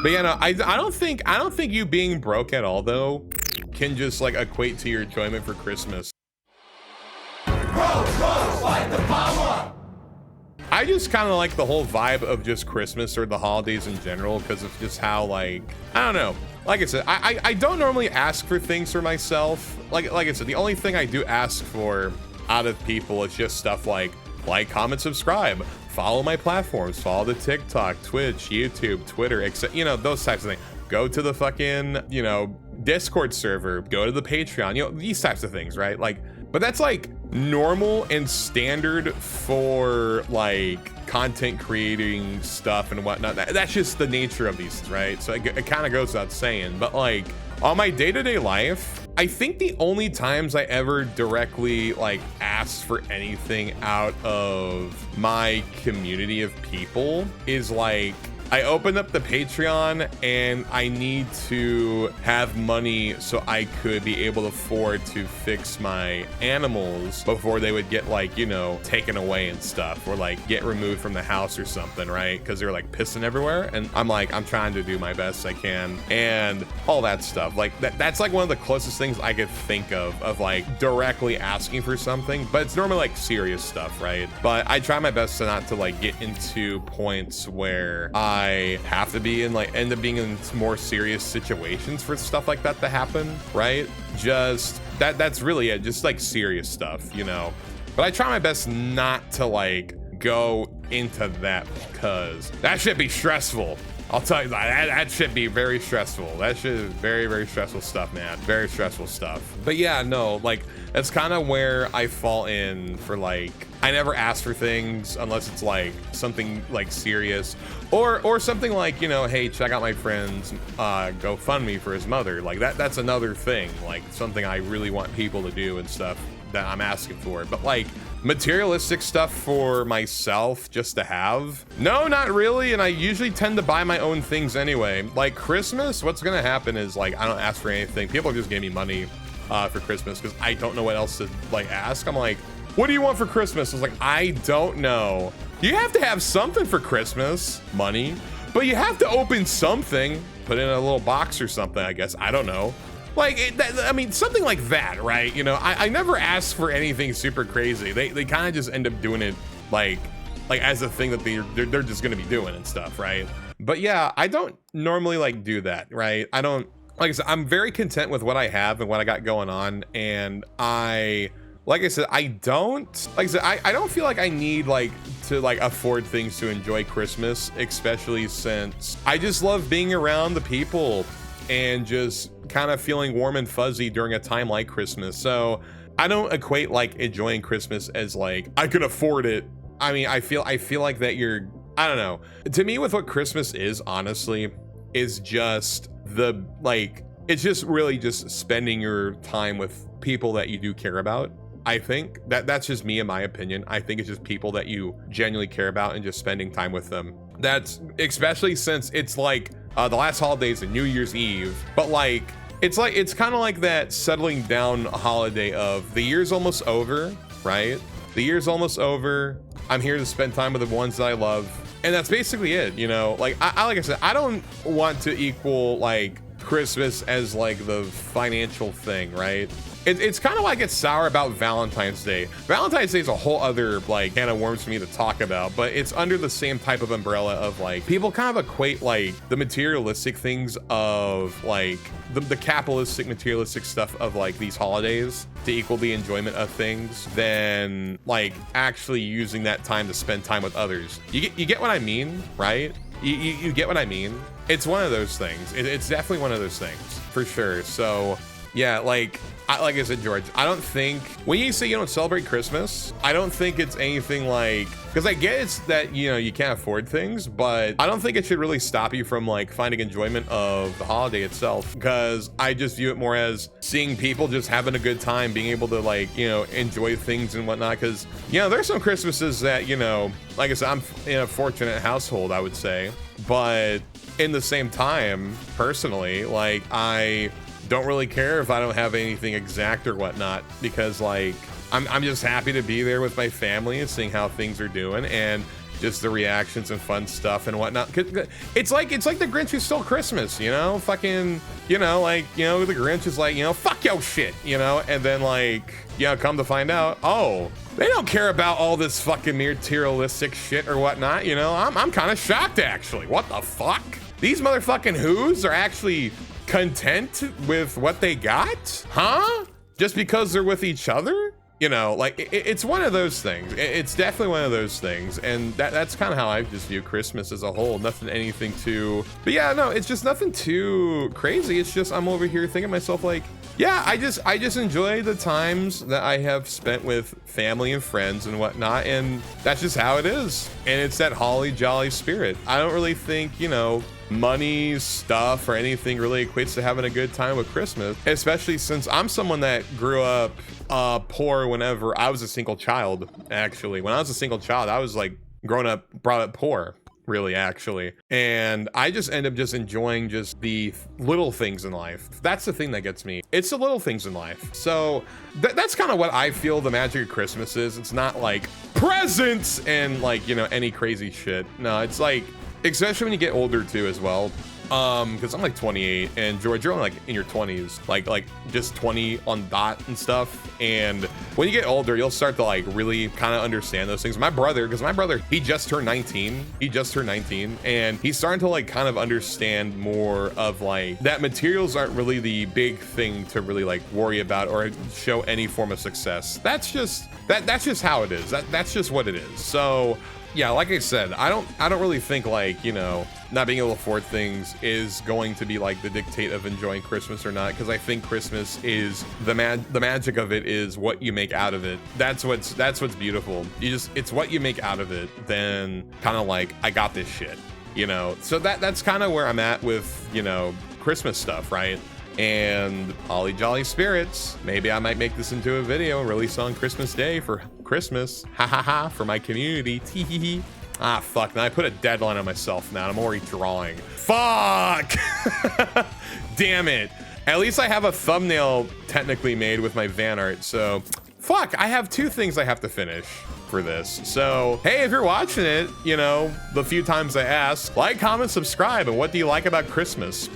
But yeah, no, I don't think you being broke at all though can just like equate to your enjoyment for Christmas. Fight the power. I just kind of like the whole vibe of just Christmas or the holidays in general because of just how, like, I don't know. Like I said, I don't normally ask for things for myself. Like I said, the only thing I do ask for out of people is just stuff like, comment, subscribe, follow my platforms, follow the TikTok, Twitch, YouTube, Twitter, etc. You know, those types of things. Go to the fucking, you know, Discord server, go to the Patreon, you know, these types of things, right? Like, but that's like normal and standard for like content creating stuff and whatnot. That's just the nature of these, right? So it kind of goes without saying, but like on my day-to-day life, I think the only times I ever directly like asked for anything out of my community of people is like, I opened up the Patreon and I need to have money so I could be able to afford to fix my animals before they would get like, you know, taken away and stuff, or like get removed from the house or something, right? Because they're like pissing everywhere. And I'm like, I'm trying to do my best I can and all that stuff. Like that's like one of the closest things I could think of like directly asking for something, but it's normally like serious stuff, right? But I try my best to not to like get into points where I have to be in like end up being in more serious situations for stuff like that to happen, right? Just that's really it, just like serious stuff, you know. But I try my best not to like go into that because that should be stressful. I'll tell you that should be very stressful. That shit is very, very stressful stuff, man. Very stressful stuff. But yeah, no, like that's kind of where I fall in for like, I never ask for things unless it's like something like serious or something like, you know, hey, check out my friend's GoFundMe for his mother. Like that's another thing, like something I really want people to do and stuff that I'm asking for. But like materialistic stuff for myself just to have, no, not really. And I usually tend to buy my own things anyway. Like Christmas, what's gonna happen is like I don't ask for anything. People just give me money for Christmas because I don't know what else to like ask. I'm like, what do you want for Christmas? I was like, I don't know. You have to have something for Christmas, money, but you have to open something, put in a little box or something, I guess. I don't know. Like, I mean, something like that, right? You know, I never ask for anything super crazy. They kind of just end up doing it like as a thing that they're just gonna be doing and stuff, right? But yeah, I don't normally like do that, right? I don't, like I said, I'm very content with what I have and what I got going on, and like I said, I don't feel like I need like to like afford things to enjoy Christmas, especially since I just love being around the people and just kind of feeling warm and fuzzy during a time like Christmas. So I don't equate like enjoying Christmas as like I could afford it. I mean, I feel like that you're, I don't know. To me, with what Christmas is, honestly, is just the like, it's just really just spending your time with people that you do care about. I think that's just me, in my opinion. I think it's just people that you genuinely care about and just spending time with them. That's especially since it's like the last holidays and New Year's Eve, but like it's kind of like that settling down holiday of the year's almost over, right? The year's almost over. I'm here to spend time with the ones that I love, and that's basically it. You know, like like I said, I don't want to equal like Christmas as like the financial thing, right? It's kind of like it's sour about Valentine's Day. Valentine's Day is a whole other like can of worms for me to talk about, but it's under the same type of umbrella of like people kind of equate like the materialistic things of like the capitalistic materialistic stuff of like these holidays to equal the enjoyment of things than like actually using that time to spend time with others. You get what I mean, right? You get what I mean? It's one of those things. It's definitely one of those things for sure. So yeah, like I said, George, I don't think when you say you don't celebrate Christmas, I don't think it's anything like, because I get it's that, you know, you can't afford things, but I don't think it should really stop you from like finding enjoyment of the holiday itself, because I just view it more as seeing people just having a good time, being able to like, you know, enjoy things and whatnot. Because, you know, there's some Christmases that, you know, like I said, I'm in a fortunate household, I would say, but in the same time, personally, like I don't really care if I don't have anything exact or whatnot, because like I'm just happy to be there with my family and seeing how things are doing. And just the reactions and fun stuff and whatnot. It's like the Grinch who stole Christmas, you know, fucking, you know, like, you know, the Grinch is like, you know, fuck your shit, you know, and then like, yeah, come to find out, oh, they don't care about all this fucking materialistic shit or whatnot, you know. I'm kind of shocked actually. What the fuck? These motherfucking who's are actually content with what they got? Huh? Just because they're with each other? You know, like it's one of those things. It's definitely one of those things, and that's kind of how I just view Christmas as a whole. Nothing, anything too. But yeah, no, it's just nothing too crazy. It's just I'm over here thinking to myself like, yeah, I just enjoy the times that I have spent with family and friends and whatnot, and that's just how it is. And it's that holly jolly spirit. I don't really think, you know, money, stuff, or anything really equates to having a good time with Christmas, especially since I'm someone that grew up poor whenever I was a single child. Actually, when I was a single child, I was like brought up poor, really, actually. And I just end up just enjoying just the little things in life. That's the thing that gets me. It's the little things in life. So that's kind of what I feel the magic of Christmas is. It's not like presents and like, you know, any crazy shit. No, it's like, especially when you get older too as well. Because I'm like 28 and George, you're only like in your 20s, like just 20 on dot and stuff. And when you get older, you'll start to like really kind of understand those things. My brother, he just turned 19. And he's starting to like kind of understand more of like that materials aren't really the big thing to really like worry about or show any form of success. That's just how it is. That's just what it is. So yeah, like I said, I don't really think like, you know, not being able to afford things is going to be like the dictate of enjoying Christmas or not, because I think Christmas is the magic of it is what you make out of it. That's what's beautiful. It's what you make out of it. Then kind of like, I got this shit, you know. So that's kind of where I'm at with, you know, Christmas stuff, right? And holly jolly spirits. Maybe I might make this into a video and release on Christmas Day for Christmas. Ha ha ha, for my community. Tee. Ah, fuck. Now I put a deadline on myself now. I'm already drawing. Fuck! Damn it. At least I have a thumbnail technically made with my van art. So, fuck. I have 2 things I have to finish for this. So, hey, if you're watching it, you know, the few times I ask, like, comment, subscribe, and what do you like about Christmas?